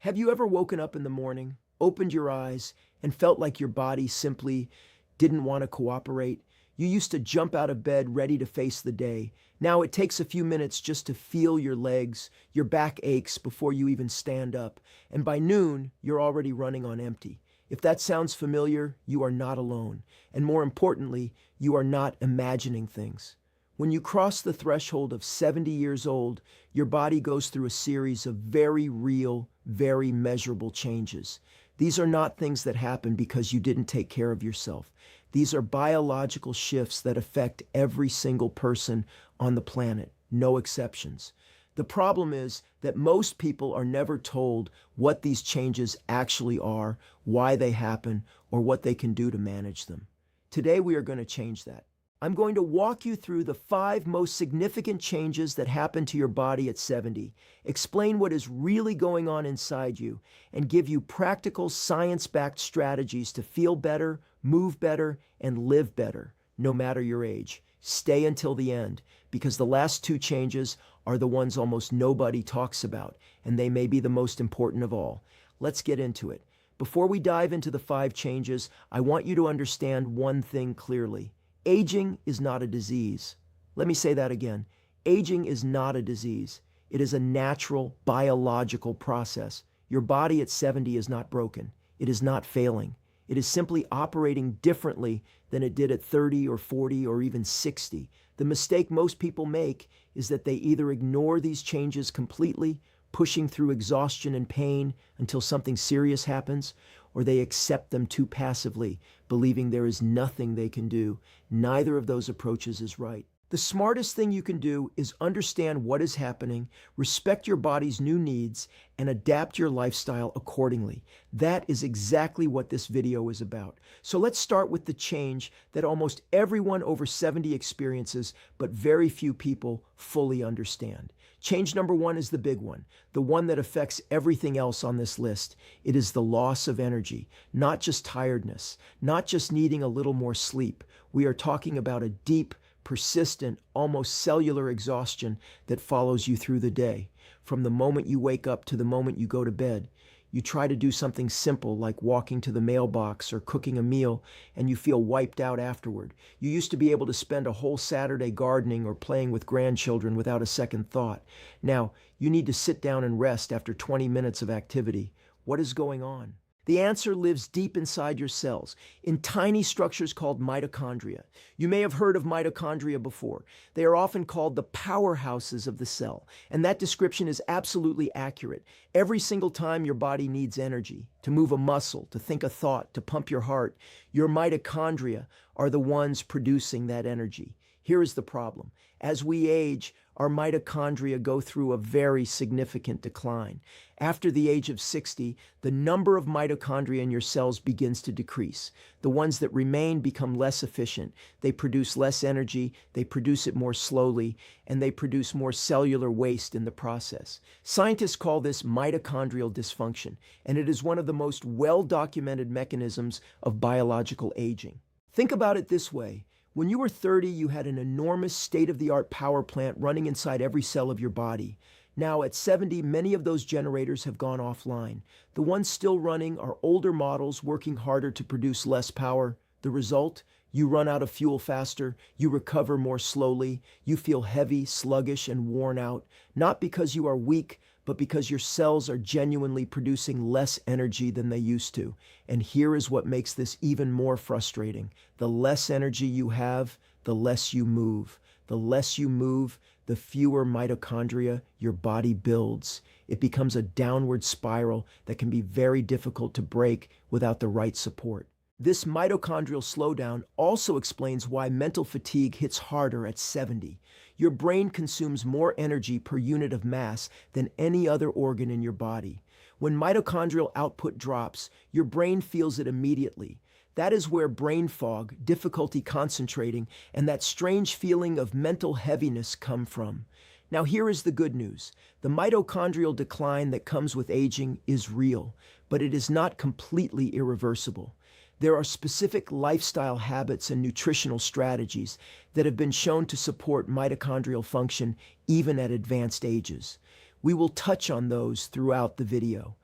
Have you ever woken up in the morning, opened your eyes, and felt like your body simply didn't want to cooperate? You used to jump out of bed ready to face the day. Now it takes a few minutes just to feel your legs, your back aches before you even stand up, and by noon, you're already running on empty. If that sounds familiar, you are not alone, and more importantly, you are not imagining things. When you cross the threshold of 70 years old, your body goes through a series of very real, very measurable changes. These are not things that happen because you didn't take care of yourself. These are biological shifts that affect every single person on the planet, no exceptions. The problem is that most people are never told what these changes actually are, why they happen, or what they can do to manage them. Today we are going to change that. I'm going to walk you through the 5 most significant changes that happen to your body at 70, explain what is really going on inside you, and give you practical science-backed strategies to feel better, move better, and live better, no matter your age. Stay until the end, because the last 2 changes are the ones almost nobody talks about, and they may be the most important of all. Let's get into it. Before we dive into the 5 changes, I want you to understand one thing clearly. Aging is not a disease. Let me say that again. Aging is not a disease. It is a natural biological process. Your body at 70 is not broken. It is not failing. It is simply operating differently than it did at 30 or 40 or even 60. The mistake most people make is that they either ignore these changes completely, pushing through exhaustion and pain until something serious happens, or they accept them too passively, believing there is nothing they can do. Neither of those approaches is right. The smartest thing you can do is understand what is happening, respect your body's new needs, and adapt your lifestyle accordingly. That is exactly what this video is about. So let's start with the change that almost everyone over 70 experiences, but very few people fully understand. Change number 1 is the big one, the one that affects everything else on this list. It is the loss of energy, not just tiredness, not just needing a little more sleep. We are talking about a deep, persistent, almost cellular exhaustion that follows you through the day. From the moment you wake up to the moment you go to bed, you try to do something simple like walking to the mailbox or cooking a meal, and you feel wiped out afterward. You used to be able to spend a whole Saturday gardening or playing with grandchildren without a second thought. Now, you need to sit down and rest after 20 minutes of activity. What is going on? The answer lives deep inside your cells, in tiny structures called mitochondria. You may have heard of mitochondria before. They are often called the powerhouses of the cell, and that description is absolutely accurate. Every single time your body needs energy, to move a muscle, to think a thought, to pump your heart, your mitochondria are the ones producing that energy. Here is the problem. As we age, our mitochondria go through a very significant decline. After the age of 60, the number of mitochondria in your cells begins to decrease. The ones that remain become less efficient. They produce less energy, they produce it more slowly, and they produce more cellular waste in the process. Scientists call this mitochondrial dysfunction, and it is one of the most well-documented mechanisms of biological aging. Think about it this way. When you were 30, you had an enormous state-of-the-art power plant running inside every cell of your body. Now, at 70, many of those generators have gone offline. The ones still running are older models working harder to produce less power. The result? You run out of fuel faster, you recover more slowly, you feel heavy, sluggish, and worn out, not because you are weak, but because your cells are genuinely producing less energy than they used to. And here is what makes this even more frustrating. The less energy you have, the less you move. The less you move, the fewer mitochondria your body builds. It becomes a downward spiral that can be very difficult to break without the right support. This mitochondrial slowdown also explains why mental fatigue hits harder at 70. Your brain consumes more energy per unit of mass than any other organ in your body. When mitochondrial output drops, your brain feels it immediately. That is where brain fog, difficulty concentrating, and that strange feeling of mental heaviness come from. Now here is the good news. The mitochondrial decline that comes with aging is real, but it is not completely irreversible. There are specific lifestyle habits and nutritional strategies that have been shown to support mitochondrial function even at advanced ages. We will touch on those throughout the video.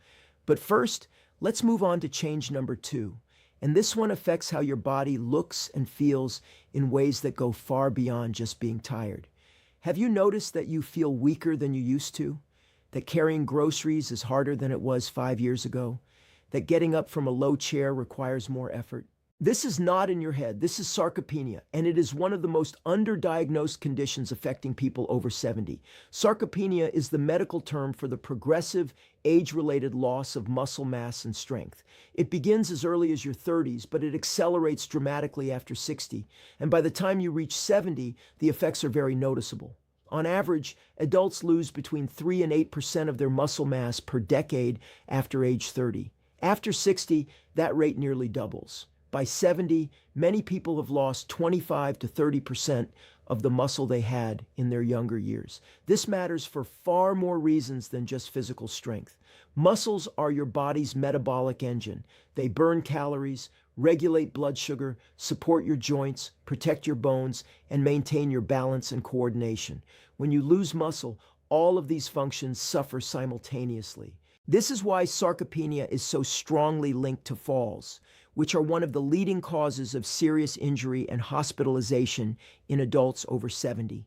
But first, let's move on to change number 2. And this one affects how your body looks and feels in ways that go far beyond just being tired. Have you noticed that you feel weaker than you used to? That carrying groceries is harder than it was 5 years ago? That getting up from a low chair requires more effort? This is not in your head. This is sarcopenia, and it is one of the most underdiagnosed conditions affecting people over 70. Sarcopenia is the medical term for the progressive, age-related loss of muscle mass and strength. It begins as early as your 30s, but it accelerates dramatically after 60, and by the time you reach 70, the effects are very noticeable. On average, adults lose between 3 and 8% of their muscle mass per decade after age 30. After 60, that rate nearly doubles. By 70, many people have lost 25 to 30% of the muscle they had in their younger years. This matters for far more reasons than just physical strength. Muscles are your body's metabolic engine. They burn calories, regulate blood sugar, support your joints, protect your bones, and maintain your balance and coordination. When you lose muscle, all of these functions suffer simultaneously. This is why sarcopenia is so strongly linked to falls, which are one of the leading causes of serious injury and hospitalization in adults over 70.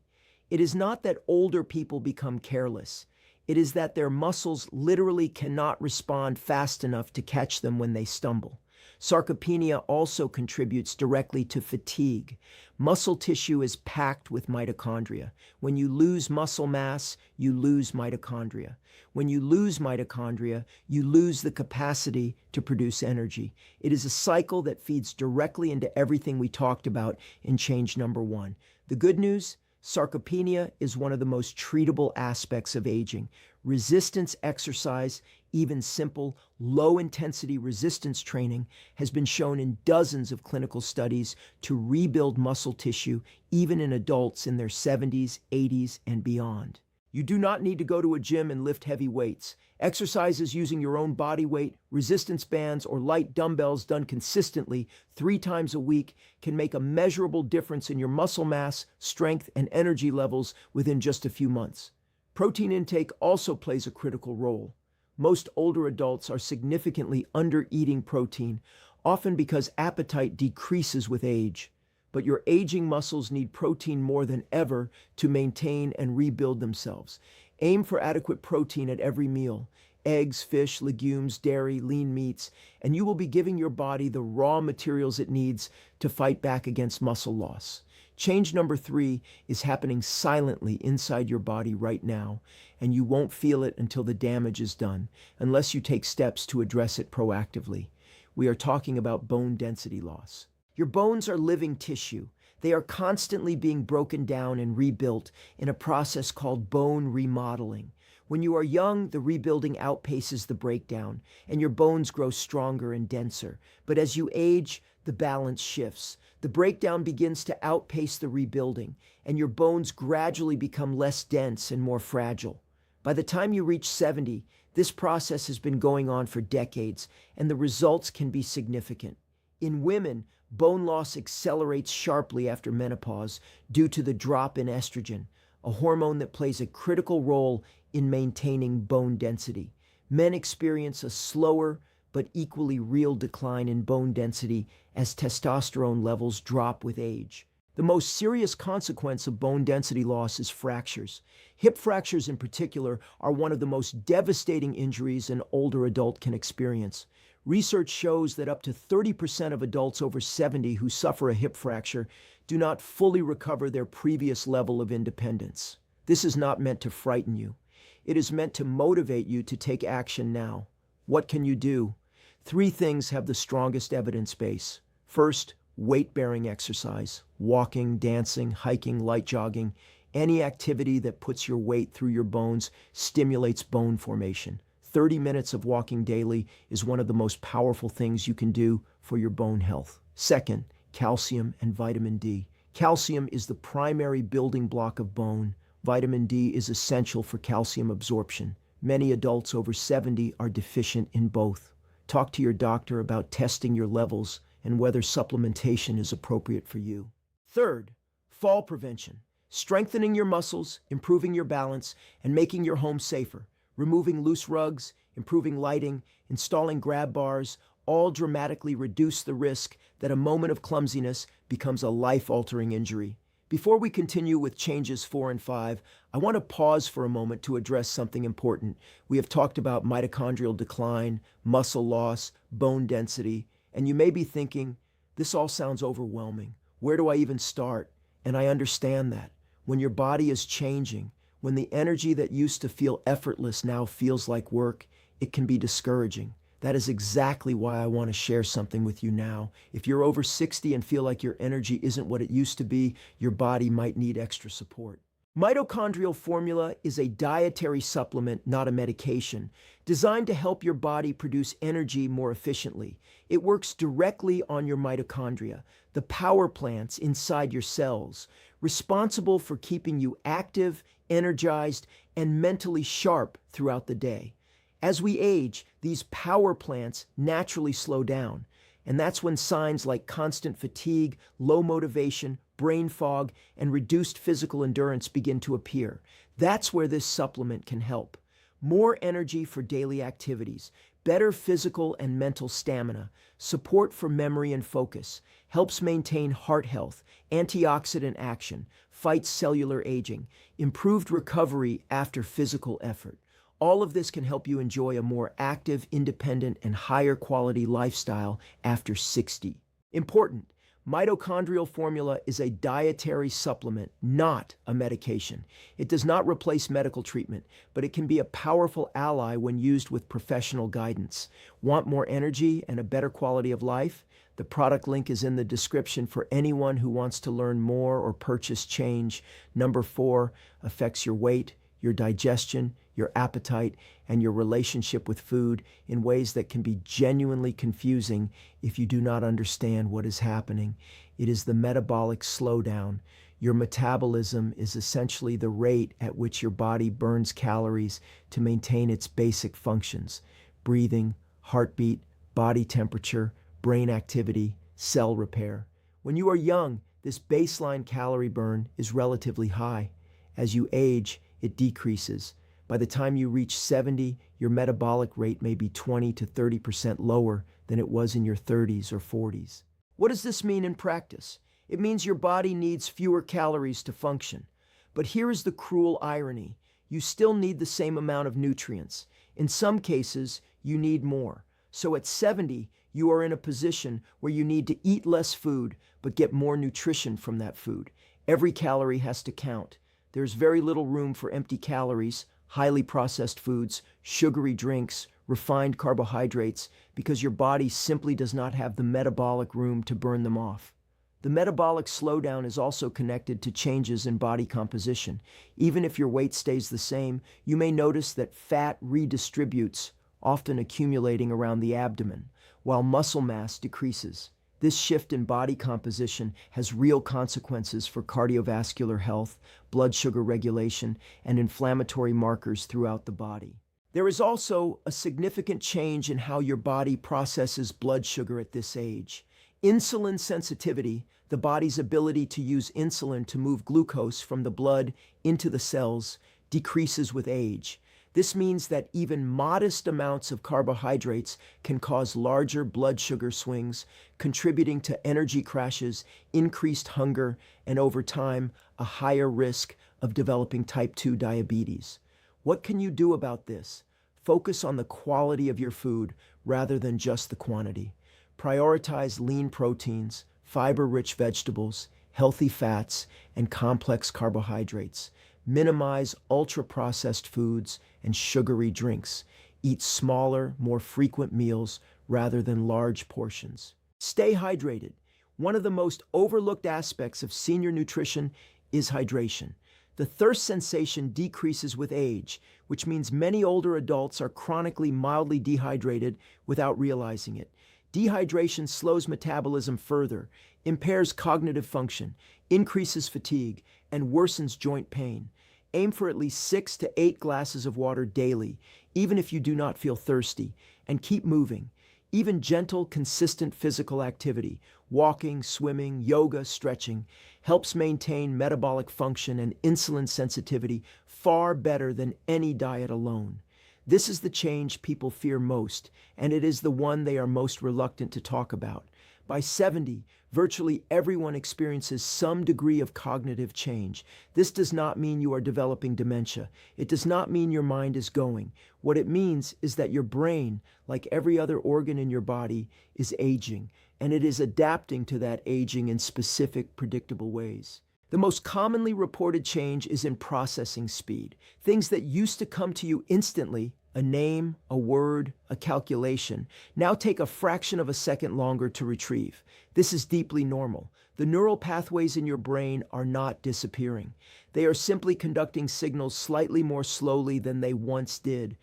It is not that older people become careless. It is that their muscles literally cannot respond fast enough to catch them when they stumble. Sarcopenia also contributes directly to fatigue. Muscle tissue is packed with mitochondria. When you lose muscle mass, you lose mitochondria. When you lose mitochondria, you lose the capacity to produce energy. It is a cycle that feeds directly into everything we talked about in change number 1. The good news? Sarcopenia is one of the most treatable aspects of aging. Resistance exercise, even simple, low-intensity resistance training, has been shown in dozens of clinical studies to rebuild muscle tissue, even in adults in their 70s, 80s, and beyond. You do not need to go to a gym and lift heavy weights. Exercises using your own body weight, resistance bands, or light dumbbells done consistently 3 times a week can make a measurable difference in your muscle mass, strength, and energy levels within just a few months. Protein intake also plays a critical role. Most older adults are significantly under-eating protein, often because appetite decreases with age. But your aging muscles need protein more than ever to maintain and rebuild themselves. Aim for adequate protein at every meal: eggs, fish, legumes, dairy, lean meats, and you will be giving your body the raw materials it needs to fight back against muscle loss. Change number 3 is happening silently inside your body right now, and you won't feel it until the damage is done, unless you take steps to address it proactively. We are talking about bone density loss. Your bones are living tissue. They are constantly being broken down and rebuilt in a process called bone remodeling. When you are young, the rebuilding outpaces the breakdown, and your bones grow stronger and denser. But as you age, the balance shifts. The breakdown begins to outpace the rebuilding, and your bones gradually become less dense and more fragile. By the time you reach 70, this process has been going on for decades, and the results can be significant. In women, bone loss accelerates sharply after menopause due to the drop in estrogen, a hormone that plays a critical role in maintaining bone density. Men experience a slower but equally real decline in bone density as testosterone levels drop with age. The most serious consequence of bone density loss is fractures. Hip fractures in particular are one of the most devastating injuries an older adult can experience. Research shows that up to 30% of adults over 70 who suffer a hip fracture do not fully recover their previous level of independence. This is not meant to frighten you. It is meant to motivate you to take action now. What can you do? 3 things have the strongest evidence base. First, weight-bearing exercise: walking, dancing, hiking, light jogging. Any activity that puts your weight through your bones stimulates bone formation. 30 minutes of walking daily is one of the most powerful things you can do for your bone health. Second, calcium and vitamin D. Calcium is the primary building block of bone. Vitamin D is essential for calcium absorption. Many adults over 70 are deficient in both. Talk to your doctor about testing your levels and whether supplementation is appropriate for you. Third, fall prevention. Strengthening your muscles, improving your balance, and making your home safer. Removing loose rugs, improving lighting, installing grab bars, all dramatically reduce the risk that a moment of clumsiness becomes a life-altering injury. Before we continue with changes 4 and 5, I want to pause for a moment to address something important. We have talked about mitochondrial decline, muscle loss, bone density, and you may be thinking, this all sounds overwhelming. Where do I even start? And I understand that. When your body is changing, when the energy that used to feel effortless now feels like work, it can be discouraging. That is exactly why I want to share something with you now. If you're over 60 and feel like your energy isn't what it used to be, your body might need extra support. Mitochondrial Formula is a dietary supplement, not a medication, designed to help your body produce energy more efficiently. It works directly on your mitochondria, the power plants inside your cells, responsible for keeping you active, energized, and mentally sharp throughout the day. As we age, these power plants naturally slow down, and that's when signs like constant fatigue, low motivation, brain fog, and reduced physical endurance begin to appear. That's where this supplement can help. More energy for daily activities, better physical and mental stamina, support for memory and focus, helps maintain heart health, antioxidant action, fights cellular aging, improved recovery after physical effort. All of this can help you enjoy a more active, independent, and higher quality lifestyle after 60. Important, Mitochondrial Formula is a dietary supplement, not a medication. It does not replace medical treatment, but it can be a powerful ally when used with professional guidance. Want more energy and a better quality of life? The product link is in the description for anyone who wants to learn more or purchase change. Number 4 affects your weight, your digestion, your appetite, and your relationship with food in ways that can be genuinely confusing if you do not understand what is happening. It is the metabolic slowdown. Your metabolism is essentially the rate at which your body burns calories to maintain its basic functions: breathing, heartbeat, body temperature, brain activity, cell repair. When you are young, this baseline calorie burn is relatively high. As you age, it decreases. By the time you reach 70, your metabolic rate may be 20 to 30% lower than it was in your 30s or 40s. What does this mean in practice? It means your body needs fewer calories to function. But here is the cruel irony. You still need the same amount of nutrients. In some cases, you need more. So at 70, you are in a position where you need to eat less food, but get more nutrition from that food. Every calorie has to count. There's very little room for empty calories, highly processed foods, sugary drinks, refined carbohydrates, because your body simply does not have the metabolic room to burn them off. The metabolic slowdown is also connected to changes in body composition. Even if your weight stays the same, you may notice that fat redistributes, often accumulating around the abdomen, while muscle mass decreases. This shift in body composition has real consequences for cardiovascular health, blood sugar regulation, and inflammatory markers throughout the body. There is also a significant change in how your body processes blood sugar at this age. Insulin sensitivity, the body's ability to use insulin to move glucose from the blood into the cells, decreases with age. This means that even modest amounts of carbohydrates can cause larger blood sugar swings, contributing to energy crashes, increased hunger, and over time, a higher risk of developing type 2 diabetes. What can you do about this? Focus on the quality of your food rather than just the quantity. Prioritize lean proteins, fiber-rich vegetables, healthy fats, and complex carbohydrates. Minimize ultra-processed foods and sugary drinks. Eat smaller, more frequent meals rather than large portions. Stay hydrated. One of the most overlooked aspects of senior nutrition is hydration. The thirst sensation decreases with age, which means many older adults are chronically mildly dehydrated without realizing it. Dehydration slows metabolism further, impairs cognitive function, increases fatigue, and worsens joint pain. Aim for at least 6 to 8 glasses of water daily, even if you do not feel thirsty, and keep moving. Even gentle, consistent physical activity, walking, swimming, yoga, stretching, helps maintain metabolic function and insulin sensitivity far better than any diet alone. This is the change people fear most, and it is the one they are most reluctant to talk about. By 70, virtually everyone experiences some degree of cognitive change. This does not mean you are developing dementia. It does not mean your mind is going. What it means is that your brain, like every other organ in your body, is aging, and it is adapting to that aging in specific, predictable ways. The most commonly reported change is in processing speed. Things that used to come to you instantly, a name, a word, a calculation, now take a fraction of a second longer to retrieve. This is deeply normal. The neural pathways in your brain are not disappearing. They are simply conducting signals slightly more slowly than they once did.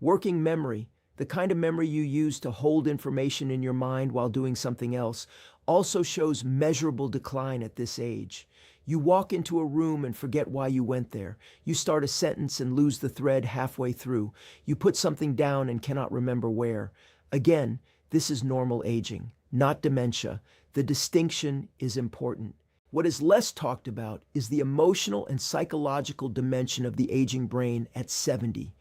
Working memory, the kind of memory you use to hold information in your mind while doing something else, also shows measurable decline at this age. You walk into a room and forget why you went there. You start a sentence and lose the thread halfway through. You put something down and cannot remember where. Again, this is normal aging, not dementia. The distinction is important. What is less talked about is the emotional and psychological dimension of the aging brain at 70.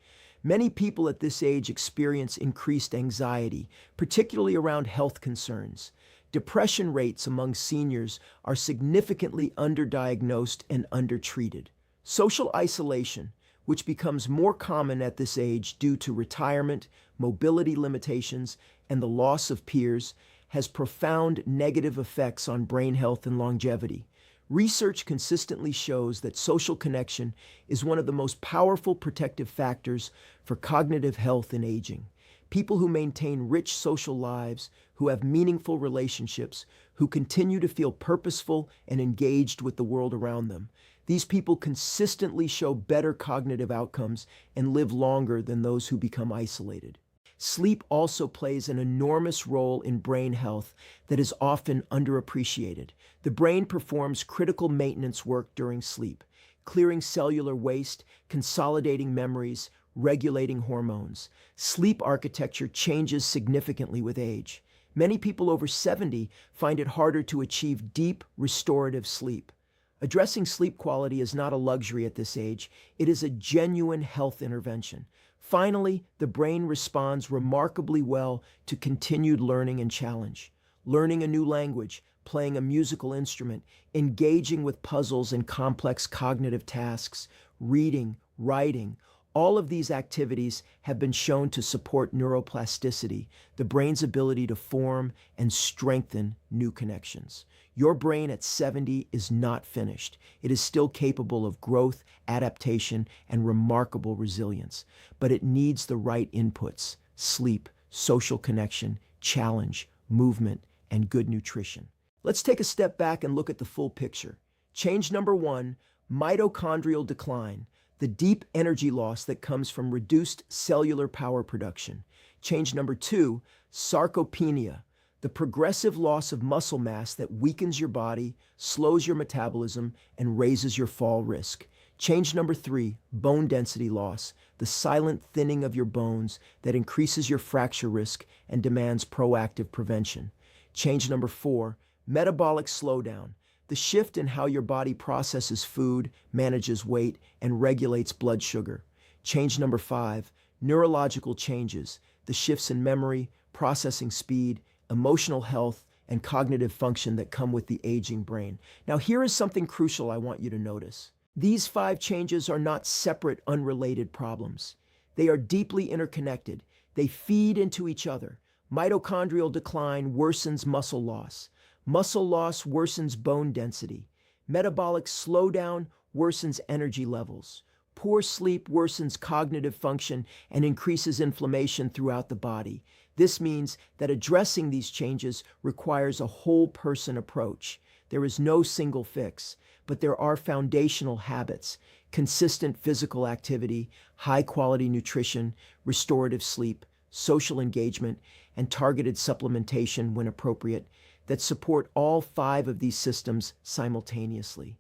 Many people at this age experience increased anxiety, particularly around health concerns. Depression rates among seniors are significantly underdiagnosed and undertreated. Social isolation, which becomes more common at this age due to retirement, mobility limitations, and the loss of peers, has profound negative effects on brain health and longevity. Research consistently shows that social connection is one of the most powerful protective factors for cognitive health in aging. People who maintain rich social lives, who have meaningful relationships, who continue to feel purposeful and engaged with the world around them. These people consistently show better cognitive outcomes and live longer than those who become isolated. Sleep also plays an enormous role in brain health that is often underappreciated. The brain performs critical maintenance work during sleep, clearing cellular waste, consolidating memories, regulating hormones. Sleep architecture changes significantly with age. Many people over 70 find it harder to achieve deep, restorative sleep. Addressing sleep quality is not a luxury at this age. It is a genuine health intervention. Finally, the brain responds remarkably well to continued learning and challenge. Learning a new language, playing a musical instrument, engaging with puzzles and complex cognitive tasks, reading, writing, all of these activities have been shown to support neuroplasticity, the brain's ability to form and strengthen new connections. Your brain at 70 is not finished. It is still capable of growth, adaptation, and remarkable resilience. But it needs the right inputs: sleep, social connection, challenge, movement, and good nutrition. Let's take a step back and look at the full picture. Change number 1, mitochondrial decline, the deep energy loss that comes from reduced cellular power production. Change number 2, sarcopenia, the progressive loss of muscle mass that weakens your body, slows your metabolism, and raises your fall risk. Change number 3, bone density loss, the silent thinning of your bones that increases your fracture risk and demands proactive prevention. Change number 4, metabolic slowdown, the shift in how your body processes food, manages weight, and regulates blood sugar. Change number 5, neurological changes, the shifts in memory, processing speed, emotional health, and cognitive function that come with the aging brain. Now, here is something crucial I want you to notice. These 5 changes are not separate, unrelated problems. They are deeply interconnected. They feed into each other. Mitochondrial decline worsens muscle loss. Muscle loss worsens bone density. Metabolic slowdown worsens energy levels. Poor sleep worsens cognitive function and increases inflammation throughout the body. This means that addressing these changes requires a whole-person approach. There is no single fix, but there are foundational habits: consistent physical activity, high-quality nutrition, restorative sleep, social engagement, and targeted supplementation when appropriate, that support all 5 of these systems simultaneously.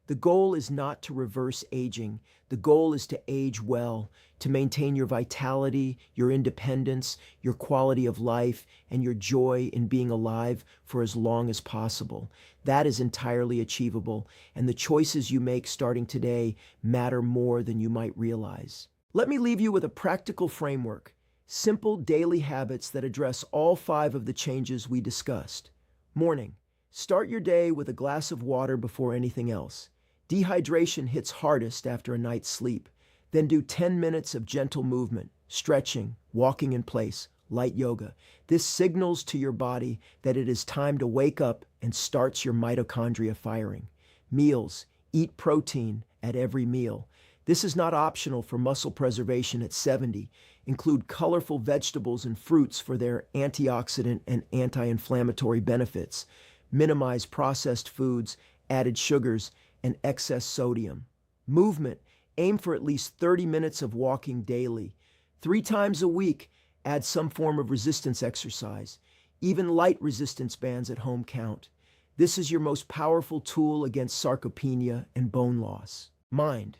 The goal is not to reverse aging. The goal is to age well, to maintain your vitality, your independence, your quality of life, and your joy in being alive for as long as possible. That is entirely achievable, and the choices you make starting today matter more than you might realize. Let me leave you with a practical framework, simple daily habits that address all 5 of the changes we discussed. Morning. Start your day with a glass of water before anything else. Dehydration hits hardest after a night's sleep. Then do 10 minutes of gentle movement, stretching, walking in place, light yoga. This signals to your body that it is time to wake up and starts your mitochondria firing. Meals. Eat protein at every meal. This is not optional for muscle preservation at 70. Include colorful vegetables and fruits for their antioxidant and anti-inflammatory benefits. Minimize processed foods, added sugars, and excess sodium. Movement. Aim for at least 30 minutes of walking daily. 3 times a week, add some form of resistance exercise. Even light resistance bands at home count. This is your most powerful tool against sarcopenia and bone loss. Mind.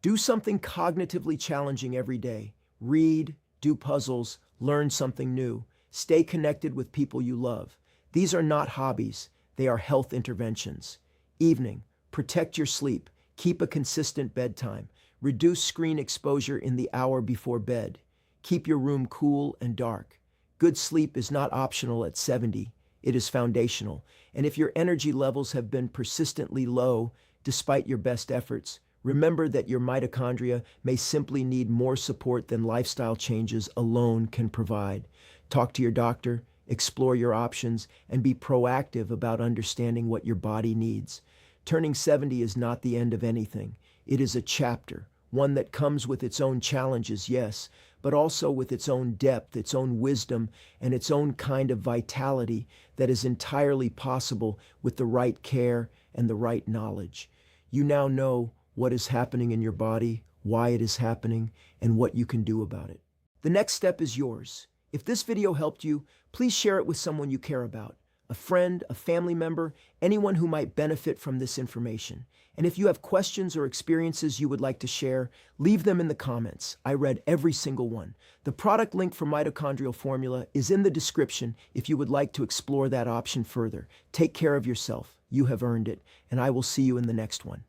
Do something cognitively challenging every day. Read, do puzzles, learn something new. Stay connected with people you love. These are not hobbies, they are health interventions. Evening. Protect your sleep. Keep a consistent bedtime. Reduce screen exposure in the hour before bed. Keep your room cool and dark. Good sleep is not optional at 70. It is foundational. And if your energy levels have been persistently low, despite your best efforts, remember that your mitochondria may simply need more support than lifestyle changes alone can provide. Talk to your doctor, explore your options, and be proactive about understanding what your body needs. Turning 70 is not the end of anything. It is a chapter, one that comes with its own challenges, yes, but also with its own depth, its own wisdom, and its own kind of vitality that is entirely possible with the right care and the right knowledge. You now know what is happening in your body, why it is happening, and what you can do about it. The next step is yours. If this video helped you, please share it with someone you care about, a friend, a family member, anyone who might benefit from this information. And if you have questions or experiences you would like to share, leave them in the comments. I read every single one. The product link for Mitochondrial Formula is in the description if you would like to explore that option further. Take care of yourself. You have earned it, and I will see you in the next one.